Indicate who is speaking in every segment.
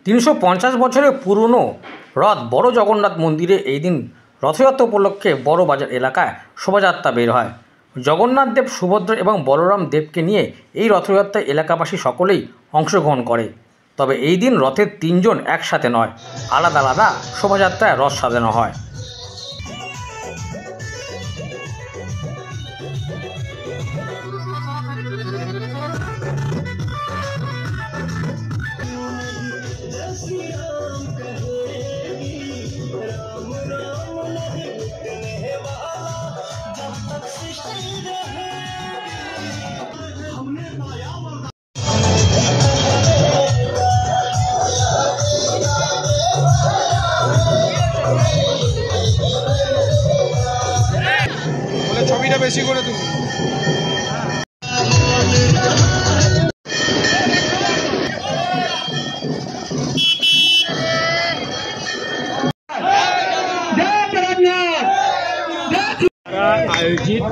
Speaker 1: 350 বছরের পুরনো রথ বড় জগন্নাথ মন্দিরে এই দিন রথযাত্রা উপলক্ষে বড় বাজার এলাকায় শোভাযাত্রা বের হয়। জগন্নাথ দেব, সুভদ্রা এবং বলরাম দেবকে নিয়ে এই রথযাত্রায় এলাকাবাসী সকলেই অংশগ্রহণ করে। তবে এই দিন রথের 3 জন একসাথে নয়, আলাদা আলাদা শোভাযাত্রায় রথ সাজানো হয়।
Speaker 2: ছবিটা বেশি করে তুমি
Speaker 3: आयोजित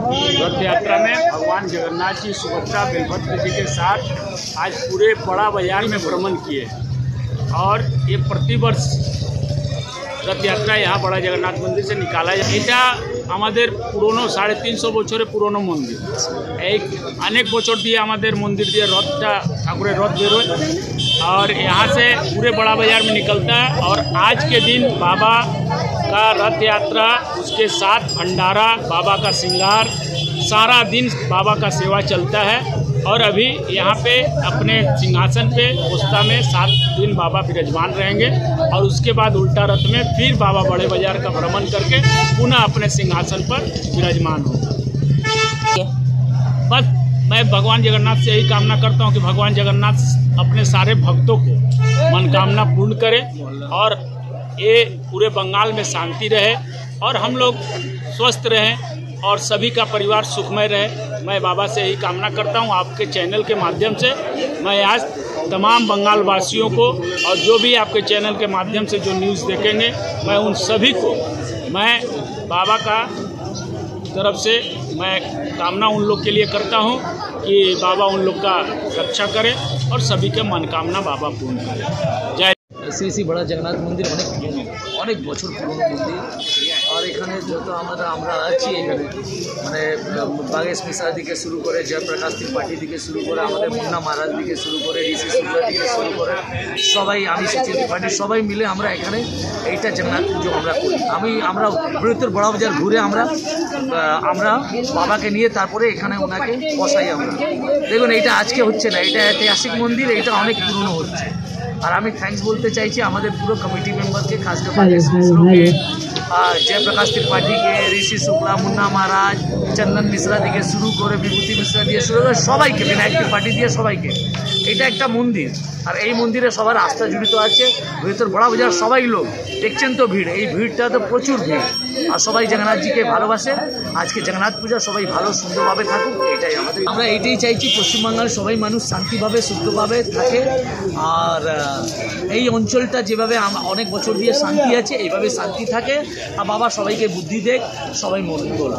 Speaker 3: रथ यात्रा में भगवान जगन्नाथ जी, सुभद्रा, बलभद्र जी के साथ आज पूरे बड़ा बाजार में भ्रमण किए और ये प्रतिवर्ष रथ यात्रा यहाँ बड़ा जगन्नाथ मंदिर से निकाला जाए। এটা আমাদের পুরনো 350 বছরের পুরনো মন্দির। এই অনেক বছর দিয়ে আমাদের মন্দির দিয়ে রথটা ঠাকুরের রথ বেরোয় और यहाँ से पूरे बड़ा बाजार में निकलता है। और आज के दिन बाबा का रथ यात्रा, उसके साथ भंडारा, बाबा का श्रृंगार, सारा दिन बाबा का सेवा चलता है। और अभी यहाँ पे अपने सिंहासन पे पुस्ता में 7 दिन बाबा विराजमान रहेंगे और उसके बाद उल्टा रथ में फिर बाबा बड़े बाजार का भ्रमण करके पुनः अपने सिंहासन पर विराजमान होंगे। बस मैं भगवान जगन्नाथ से यही कामना करता हूँ कि भगवान जगन्नाथ अपने सारे भक्तों को मनोकामना पूर्ण करें और ये पूरे बंगाल में शांति रहे और हम लोग स्वस्थ रहें और सभी का परिवार सुखमय रहे। मैं बाबा से यही कामना करता हूँ। आपके चैनल के माध्यम से मैं आज तमाम बंगाल वासियों को और जो भी आपके चैनल के माध्यम से जो न्यूज़ देखेंगे, मैं उन सभी को मैं बाबा का तरफ से मैं कामना उन लोग के लिए करता हूँ कि बाबा उन लोग का रक्षा करें और सभी के मनोकामना बाबा पूर्ण करें। जय
Speaker 4: শ্রী বড় জগন্নাথ মন্দির অনেক বছর পুরনো মন্দির। আর এখানে যত আমরা আছি এখানে মানে বাগেশ মিশ্রা থেকে শুরু করে জয়প্রকাশ ত্রিপাঠী থেকে শুরু করে আমাদের মুন্না মহারাজ থেকে শুরু করে ঋষি শুক্লা থেকে শুরু করে সবাই, আমি সচিন ত্রিপাঠী, সবাই মিলে আমরা এখানে এইটা জগন্নাথ পুজো আমরা করি। আমরা বৃহত্তর বড় বাজার ঘুরে আমরা বাবাকে নিয়ে তারপরে এখানে ওনাকে বসাই। আমরা দেখুন এইটা আজকে হচ্ছে না, এটা ঐতিহাসিক মন্দির, এটা অনেক পুরনো হচ্ছে। আর আমি থ্যাঙ্কস বলতে চাইছি আমাদের পুরো কমিটি মেম্বারকে, খাস করে জয়প্রকাশ ত্রিপাঠীকে, ঋষি শুক্লা, মুন্না মহারাজ, চন্দন মিশ্রা থেকে শুরু করে বিভূতি মিশ্রা দিয়ে শুরু করে সবাইকে, বিনায়ক ত্রিপাঠী দিয়ে সবাইকে। এটা একটা মন্দির আর এই মন্দিরে সবার আস্থা জড়িত আছে। ভেতর বড় বাজার সবাই লোক দেখছেন তো, ভিড়, এই ভিড়টা তো প্রচুর ভিড় আর সবাই জগন্নাথজিকে ভালোবাসে। আজকে জগন্নাথ পূজা সবাই ভালো সুন্দরভাবে থাকুক, এটাই আমরা এইটাই চাইছি। পশ্চিমবাংলার সবাই মানুষ শান্তিভাবে শুদ্ধভাবে থাকে আর এই অঞ্চলটা যেভাবে অনেক বছর দিয়ে শান্তি আছে এইভাবে শান্তি থাকে আর বাবা সবাইকে বুদ্ধি দেখ, সবাই মঙ্গল।